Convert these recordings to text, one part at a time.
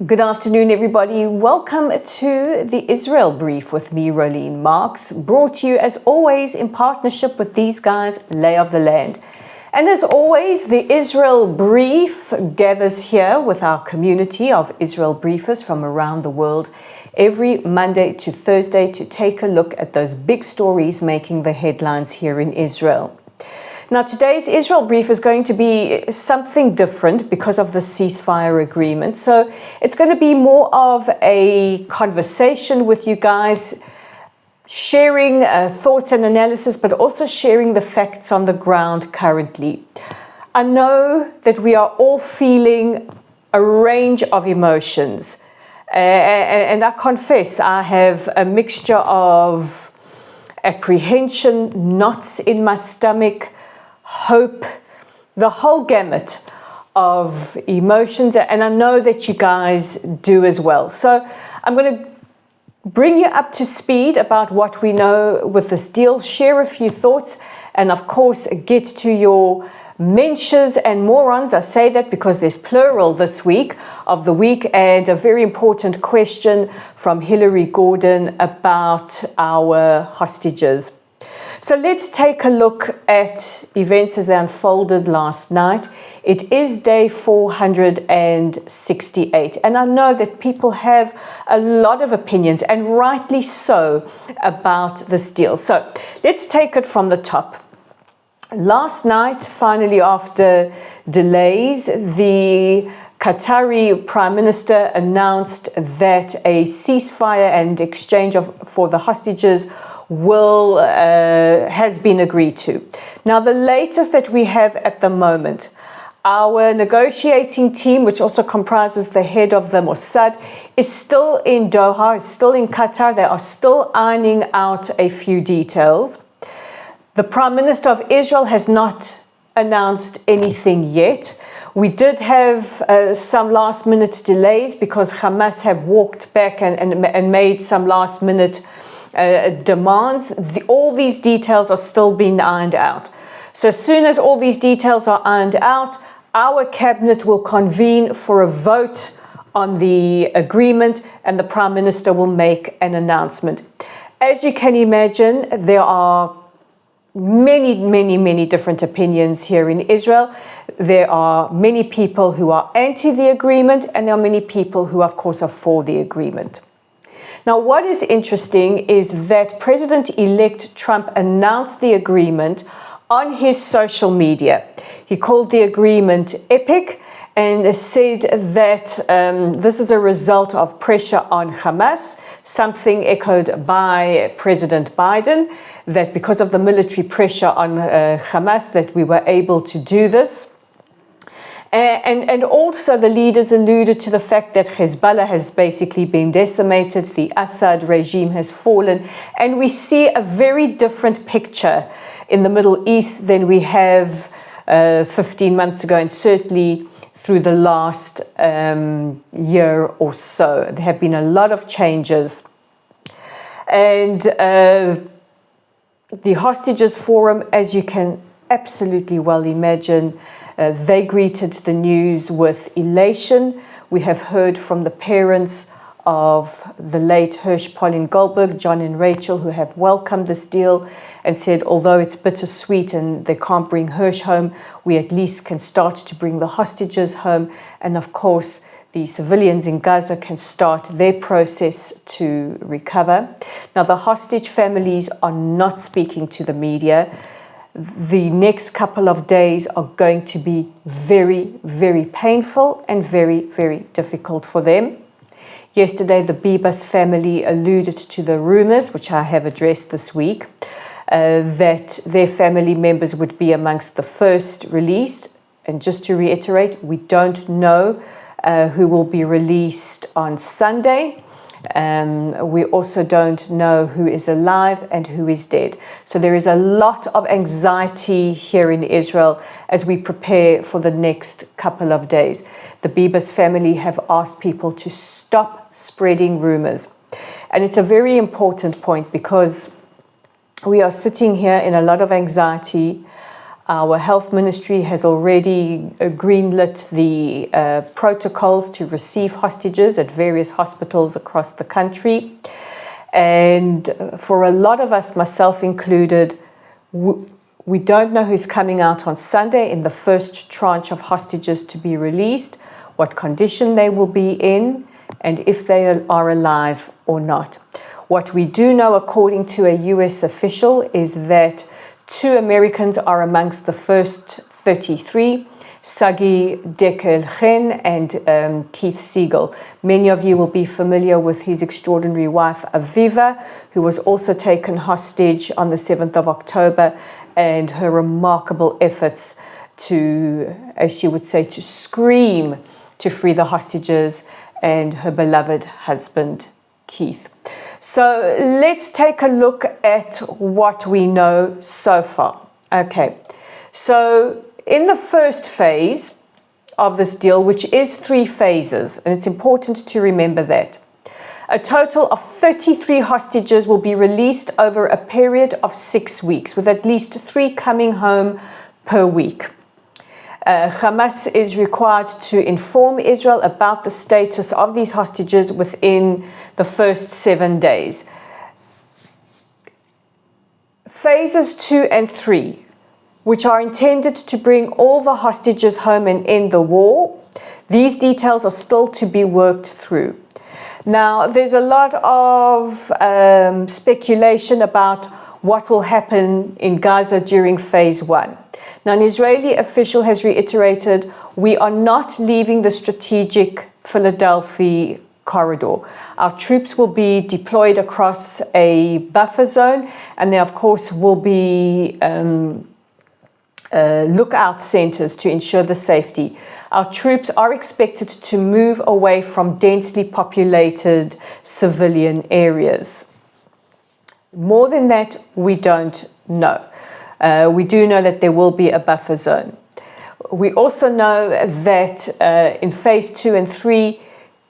Good afternoon, everybody. Welcome to the Israel Brief with me, Rolene Marks, brought to you as always in partnership with these guys, Lay of the Land. And as always, the Israel Brief gathers here with our community of Israel briefers from around the world every Monday to Thursday to take a look at those big stories making the headlines here in Israel. Now, today's Israel Brief is going to be something different because of the ceasefire agreement. So it's going to be more of a conversation with you guys, sharing thoughts and analysis, but also sharing the facts on the ground currently. I know that we are all feeling a range of emotions. And I confess, I have a mixture of apprehension, knots in my stomach, hope, the whole gamut of emotions, and I know that you guys do as well. So I'm going to bring you up to speed about what we know with this deal, share a few thoughts, and of course get to your mensches and morons. I say that because there's plural this week of the week, and a very important question from Hillary Gordon about our hostages. So let's take a look at events as they unfolded last night. It is day 468, and I know that people have a lot of opinions, and rightly so, about this deal. So let's take it from the top. Last night, finally, after delays, the Qatari Prime Minister announced that a ceasefire and exchange for the hostages has been agreed to. Now, the latest that we have at the moment, our negotiating team, which also comprises the head of the Mossad, is still in Doha, is still in Qatar. They are still ironing out a few details. The Prime Minister of Israel has not announced anything yet. We did have some last-minute delays because Hamas have walked back and made some last-minute demands. All these details are still being ironed out. So as soon as all these details are ironed out, our cabinet will convene for a vote on the agreement, and the Prime Minister will make an announcement. As you can imagine, there are many different opinions here in Israel. There are many people who are anti the agreement, and there are many people who, of course, are for the agreement. Now, what is interesting is that President-elect Trump announced the agreement on his social media. He called the agreement epic and said that this is a result of pressure on Hamas, something echoed by President Biden, that because of the military pressure on Hamas that we were able to do this. And also the leaders alluded to the fact that Hezbollah has basically been decimated, the Assad regime has fallen, and we see a very different picture in the Middle East than we have 15 months ago, and certainly through the last year or so. There have been a lot of changes. And the Hostages Forum, as you can absolutely well imagine, they greeted the news with elation. We have heard from the parents of the late Hirsch Pauline Goldberg, John and Rachel, who have welcomed this deal and said, although it's bittersweet and they can't bring Hirsch home, we at least can start to bring the hostages home. And of course, the civilians in Gaza can start their process to recover. Now, the hostage families are not speaking to the media. The next couple of days are going to be very painful and very difficult for them. Yesterday, the Bibas family alluded to the rumors, which I have addressed this week, that their family members would be amongst the first released. And just to reiterate, we don't know who will be released on Sunday. We also don't know who is alive and who is dead. So there is a lot of anxiety here in Israel as we prepare for the next couple of days. The Bibas family have asked people to stop spreading rumors. And it's a very important point because we are sitting here in a lot of anxiety. Our health ministry has already greenlit the protocols to receive hostages at various hospitals across the country. And for a lot of us, myself included, we don't know who's coming out on Sunday in the first tranche of hostages to be released, what condition they will be in, and if they are alive or not. What we do know, according to a US official, is that 2 Americans are amongst the first 33, Sagi Dekelchen and Keith Siegel. Many of you will be familiar with his extraordinary wife, Aviva, who was also taken hostage on the 7th of October, and her remarkable efforts to, as she would say, to scream to free the hostages and her beloved husband, Keith. So let's take a look at what we know so far. Okay, so in the first phase of this deal, which is 3 phases, and it's important to remember that, a total of 33 hostages will be released over a period of 6 weeks, with at least 3 coming home per week. Hamas is required to inform Israel about the status of these hostages within the first 7 days. Phases 2 and 3, which are intended to bring all the hostages home and end the war, these details are still to be worked through. Now, there's a lot of speculation about what will happen in Gaza during phase 1. Now, an Israeli official has reiterated, we are not leaving the strategic Philadelphia corridor. Our troops will be deployed across a buffer zone, and there, of course, will be lookout centers to ensure the safety. Our troops are expected to move away from densely populated civilian areas. More than that, we don't know. We do know that there will be a buffer zone. We also know that in phase 2 and 3,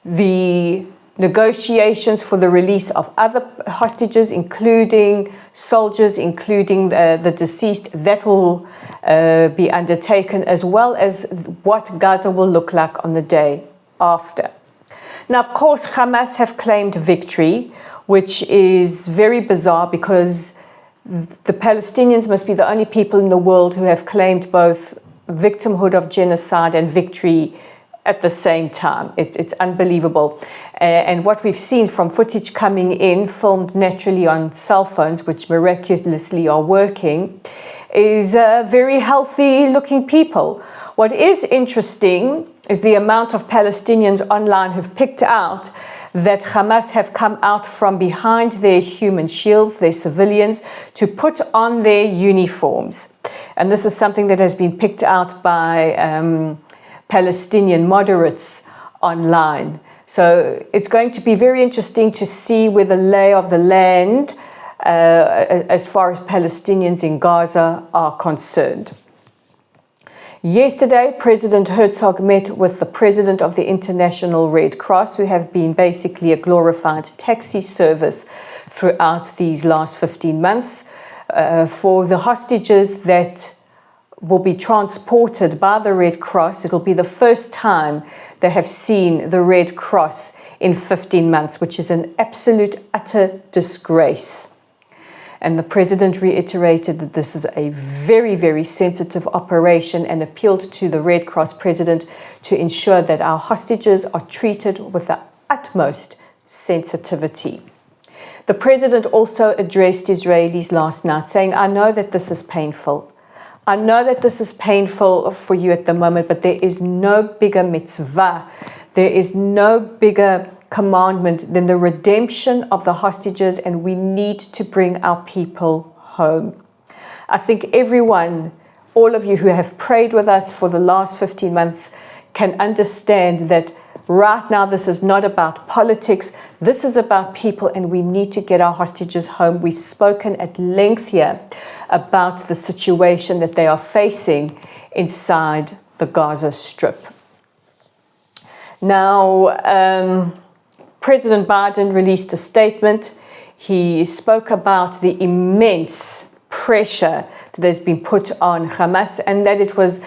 the negotiations for the release of other hostages, including soldiers, including the deceased, that will be undertaken, as well as what Gaza will look like on the day after. Now, of course, Hamas have claimed victory, which is very bizarre because the Palestinians must be the only people in the world who have claimed both victimhood of genocide and victory at the same time. It's unbelievable. And what we've seen from footage coming in, filmed naturally on cell phones, which miraculously are working, is very healthy looking people. What is interesting is the amount of Palestinians online who've picked out that Hamas have come out from behind their human shields, their civilians, to put on their uniforms. And this is something that has been picked out by Palestinian moderates online. So it's going to be very interesting to see where the lay of the land as far as Palestinians in Gaza are concerned. Yesterday, President Herzog met with the president of the International Red Cross, who have been basically a glorified taxi service throughout these last 15 months. For the hostages that will be transported by the Red Cross, it will be the first time they have seen the Red Cross in 15 months, which is an absolute, utter disgrace. And the president reiterated that this is a very, very sensitive operation and appealed to the Red Cross president to ensure that our hostages are treated with the utmost sensitivity. The president also addressed Israelis last night, saying, I know that this is painful. I know that this is painful for you at the moment, but there is no bigger mitzvah. There is no bigger commandment than the redemption of the hostages, and we need to bring our people home. I think everyone, all of you who have prayed with us for the last 15 months, can understand that right now this is not about politics. This is about people, and we need to get our hostages home. We've spoken at length here about the situation that they are facing inside the Gaza Strip. Now, President Biden released a statement. He spoke about the immense pressure that has been put on Hamas, and that it was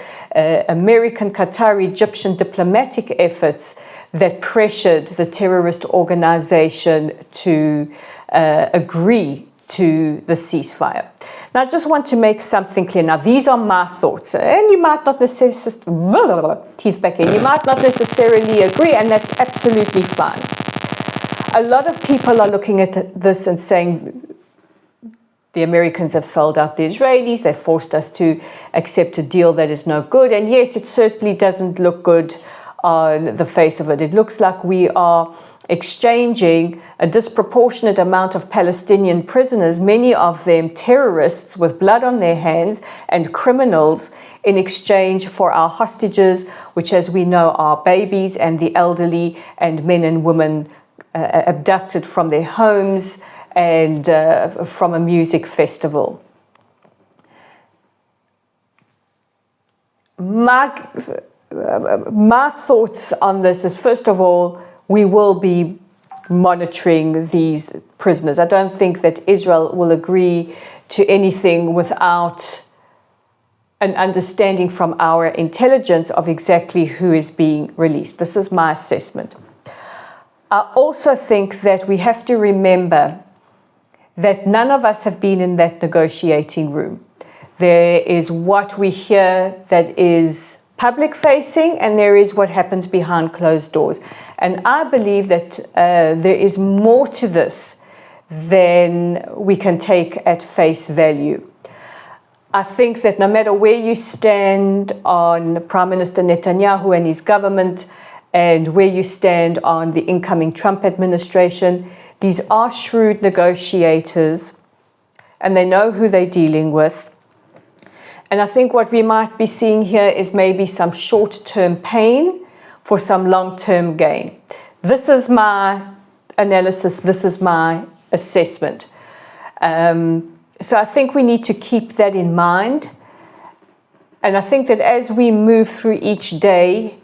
American, Qatari, Egyptian diplomatic efforts that pressured the terrorist organization to agree to the ceasefire. Now, I just want to make something clear. Now, these are my thoughts, and you might not necessarily, teeth back in, you might not necessarily agree, and that's absolutely fine. A lot of people are looking at this and saying, the Americans have sold out the Israelis, they've forced us to accept a deal that is no good. And yes, it certainly doesn't look good on the face of it. It looks like we are exchanging a disproportionate amount of Palestinian prisoners, many of them terrorists with blood on their hands and criminals, in exchange for our hostages, which, as we know, are babies and the elderly and men and women abducted from their homes and from a music festival. My thoughts on this is, first of all, we will be monitoring these prisoners. I don't think that Israel will agree to anything without an understanding from our intelligence of exactly who is being released. This is my assessment. I also think that we have to remember that none of us have been in that negotiating room. There is what we hear that is public facing, and there is what happens behind closed doors. And I believe that there is more to this than we can take at face value. I think that no matter where you stand on Prime Minister Netanyahu and his government, and where you stand on the incoming Trump administration, these are shrewd negotiators, and they know who they're dealing with. And I think what we might be seeing here is maybe some short-term pain for some long-term gain. This is my analysis, this is my assessment. So I think we need to keep that in mind. And I think that as we move through each day,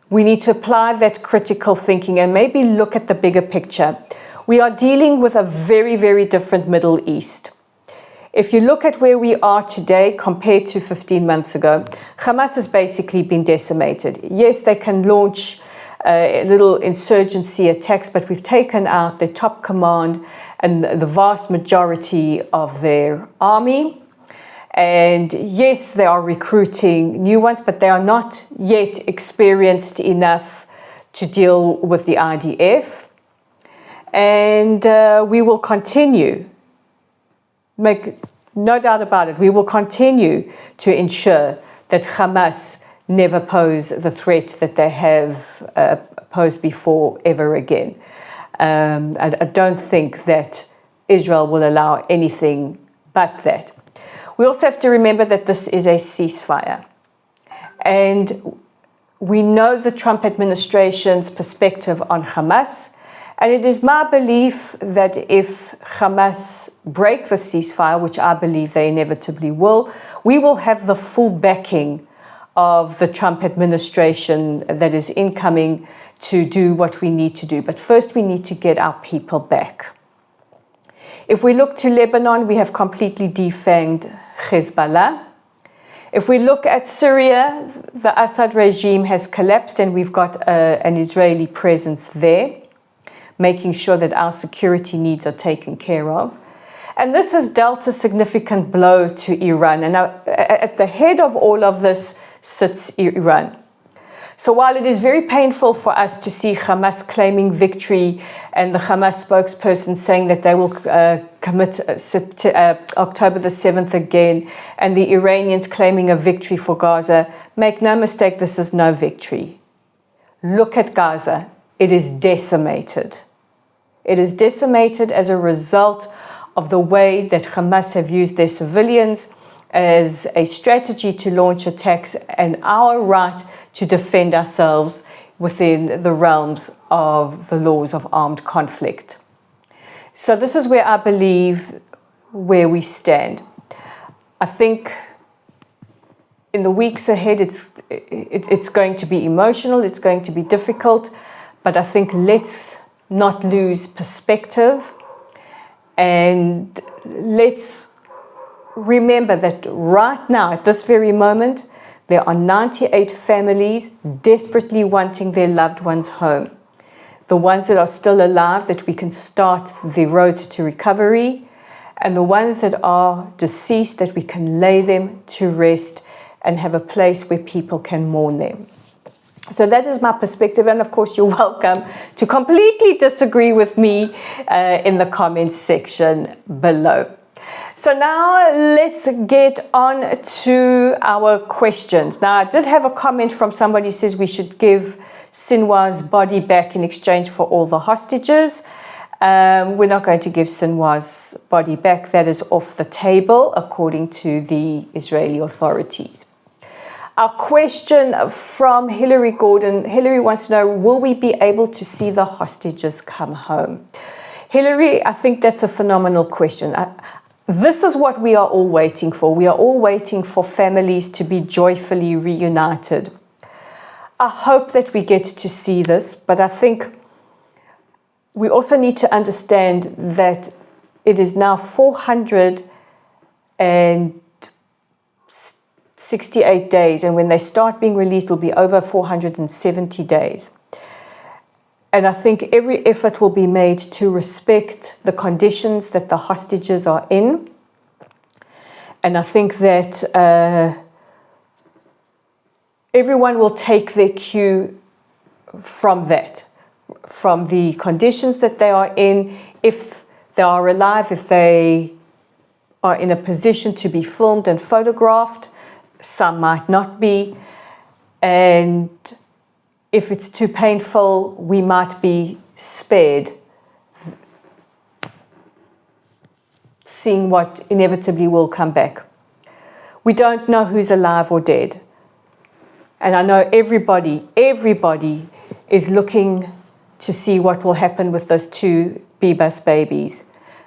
we need to apply that critical thinking and maybe look at the bigger picture. We are dealing with a very, very different Middle East. If you look at where we are today compared to 15 months ago, Hamas has basically been decimated. Yes, they can launch little insurgency attacks, but we've taken out their top command and the vast majority of their army. And yes, they are recruiting new ones, but they are not yet experienced enough to deal with the IDF. And we will continue, make no doubt about it, we will continue to ensure that Hamas never pose the threat that they have posed before ever again. I don't think that Israel will allow anything but that. We also have to remember that this is a ceasefire. And we know the Trump administration's perspective on Hamas. And it is my belief that if Hamas break the ceasefire, which I believe they inevitably will, we will have the full backing of the Trump administration that is incoming to do what we need to do. But first we need to get our people back. If we look to Lebanon, we have completely defanged Hezbollah. If we look at Syria, the Assad regime has collapsed and we've got an Israeli presence there, making sure that our security needs are taken care of. And this has dealt a significant blow to Iran. And now, at the head of all of this sits Iran. So while it is very painful for us to see Hamas claiming victory and the Hamas spokesperson saying that they will commit October the 7th again, and the Iranians claiming a victory for Gaza, make no mistake, this is no victory. Look at Gaza. It is decimated. It is decimated as a result of the way that Hamas have used their civilians as a strategy to launch attacks and our right to defend ourselves within the realms of the laws of armed conflict. So this is where I believe where we stand. I think in the weeks ahead it's going to be emotional, it's going to be difficult, but I think let's not lose perspective and let's remember that right now, at this very moment, there are 98 families desperately wanting their loved ones home. The ones that are still alive, that we can start the road to recovery, and the ones that are deceased, that we can lay them to rest and have a place where people can mourn them. So that is my perspective, and of course you're welcome to completely disagree with me in the comments section below. So now let's get on to our questions. Now I did have a comment from somebody who says we should give Sinwar's body back in exchange for all the hostages. We're not going to give Sinwar's body back. That is off the table according to the Israeli authorities. Our question from Hillary Gordon. Hillary wants to know, will we be able to see the hostages come home? Hillary, I think that's a phenomenal question. This is what we are all waiting for. We are all waiting for families to be joyfully reunited. I hope that we get to see this, but I think we also need to understand that it is now 468 days, and when they start being released, it will be over 470 days. And I think every effort will be made to respect the conditions that the hostages are in. And I think that everyone will take their cue from that, from the conditions that they are in, if they are alive, if they are in a position to be filmed and photographed. Some might not be. And if it's too painful, we might be spared seeing what inevitably will come back. We don't know who's alive or dead. And I know everybody is looking to see what will happen with those two Bebas babies.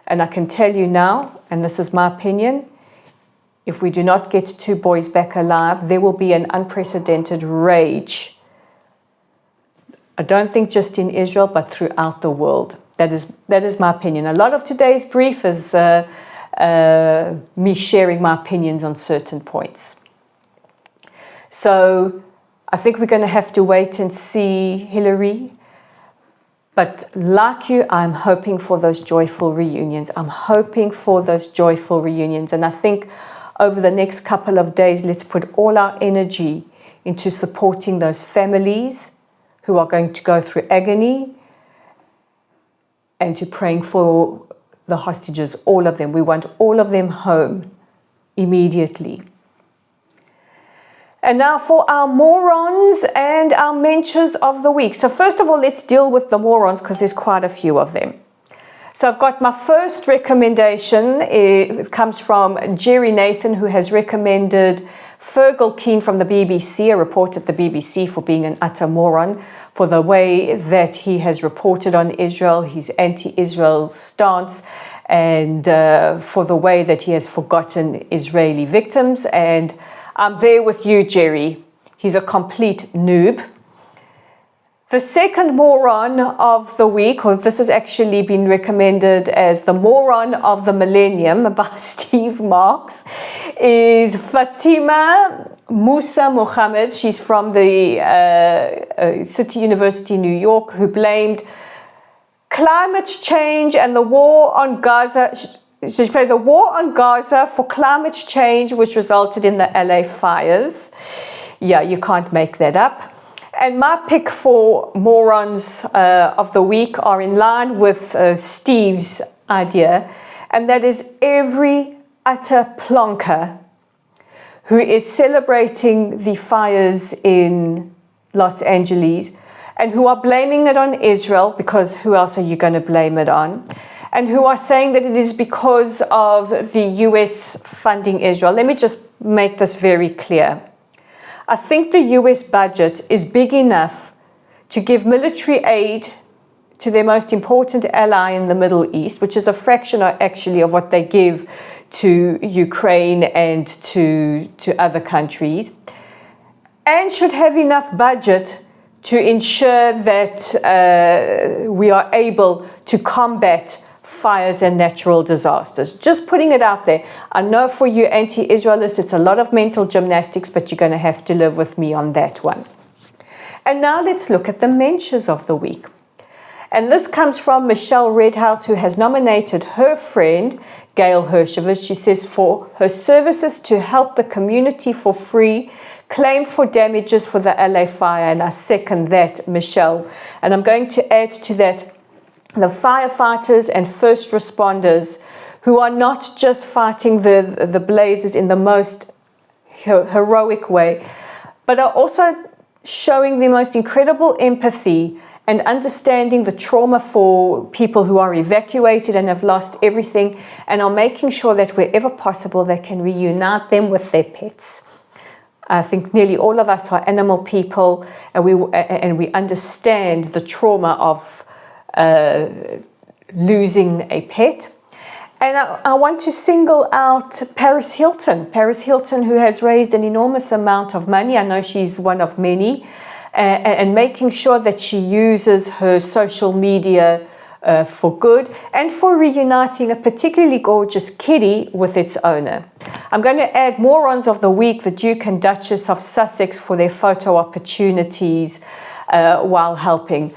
And I can tell you now, and this is my opinion, if we do not get two boys back alive, there will be an unprecedented rage. I don't think just in Israel, but throughout the world. That is my opinion. A lot of today's brief is me sharing my opinions on certain points. So I think we're going to have to wait and see, Hillary. But like you, I'm hoping for those joyful reunions. I'm hoping for those joyful reunions. And I think over the next couple of days, let's put all our energy into supporting those families who are going to go through agony, and to praying for the hostages, all of them. We want all of them home immediately. And now for our morons and our mentors of the week. So first of all, let's deal with the morons because there's quite a few of them. So I've got my first recommendation. It comes from Jerry Nathan, who has recommended Fergal Keane from the BBC, a report at the BBC, for being an utter moron, for the way that he has reported on Israel, his anti-Israel stance, and for the way that he has forgotten Israeli victims. And I'm there with you, Jerry. He's a complete noob. The second moron of the week, or this has actually been recommended as the moron of the millennium by Steve Marks, is Fatima Musa Mohammed. She's from the City University, New York, who blamed climate change and the war on Gaza. She blamed the war on Gaza for climate change, which resulted in the LA fires. Yeah, you can't make that up. And my pick for morons of the week are in line with Steve's idea, and that is every utter plonker who is celebrating the fires in Los Angeles and who are blaming it on Israel, because who else are you going to blame it on? And who are saying that it is because of the US funding Israel. Let me just make this very clear. I think the US budget is big enough to give military aid to their most important ally in the Middle East, which is a fraction actually of what they give to Ukraine and to other countries, and should have enough budget to ensure that we are able to combat fires and natural disasters. Just putting it out there. I know for you anti-Israelists, it's a lot of mental gymnastics, but you're going to have to live with me on that one. And now let's look at the mensches of the week. And this comes from Michelle Redhouse, who has nominated her friend, Gail Hershevich. She says, for her services to help the community for free, claim for damages for the LA fire. And I second that, Michelle. And I'm going to add to that the firefighters and first responders who are not just fighting the blazes in the most heroic way, but are also showing the most incredible empathy and understanding the trauma for people who are evacuated and have lost everything, and are making sure that wherever possible they can reunite them with their pets. I think nearly all of us are animal people, and we understand the trauma of losing a pet. And I want to single out Paris Hilton. Paris Hilton, who has raised an enormous amount of money. I know she's one of many. And making sure that she uses her social media for good and for reuniting a particularly gorgeous kitty with its owner. I'm going to add morons of the week, the Duke and Duchess of Sussex, for their photo opportunities while helping.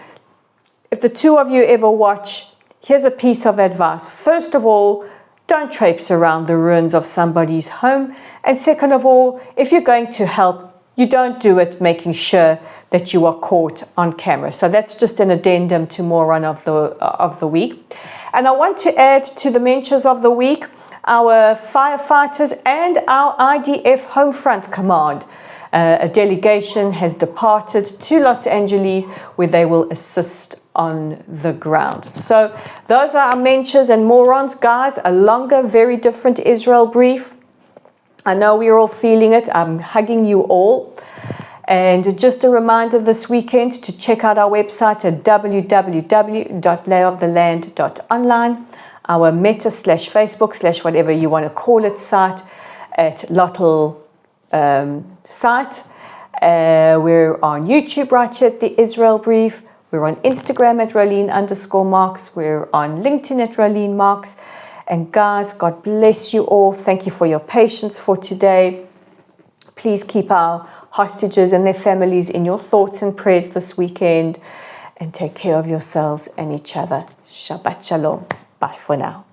If the two of you ever watch, here's a piece of advice. First of all, don't traipse around the ruins of somebody's home. And second of all, if you're going to help, you don't do it making sure that you are caught on camera. So that's just an addendum to moron of the week. And I want to add to the mentions of the week our firefighters and our IDF Homefront Command. A delegation has departed to Los Angeles where they will assist on the ground. So those are our mentions and morons, guys. A longer, very different Israel brief. I know we're all feeling it. I'm hugging you all. And just a reminder this weekend to check out our website at www.layoftheland.online, our Meta/Facebook/ whatever you want to call it site at Lottel site. We're on YouTube right here at the Israel Brief. We're on Instagram at Rolene_Marks. We're on LinkedIn at Rolene Marks. And guys, God bless you all. Thank you for your patience for today. Please keep our hostages and their families in your thoughts and prayers this weekend. And take care of yourselves and each other. Shabbat Shalom. Bye for now.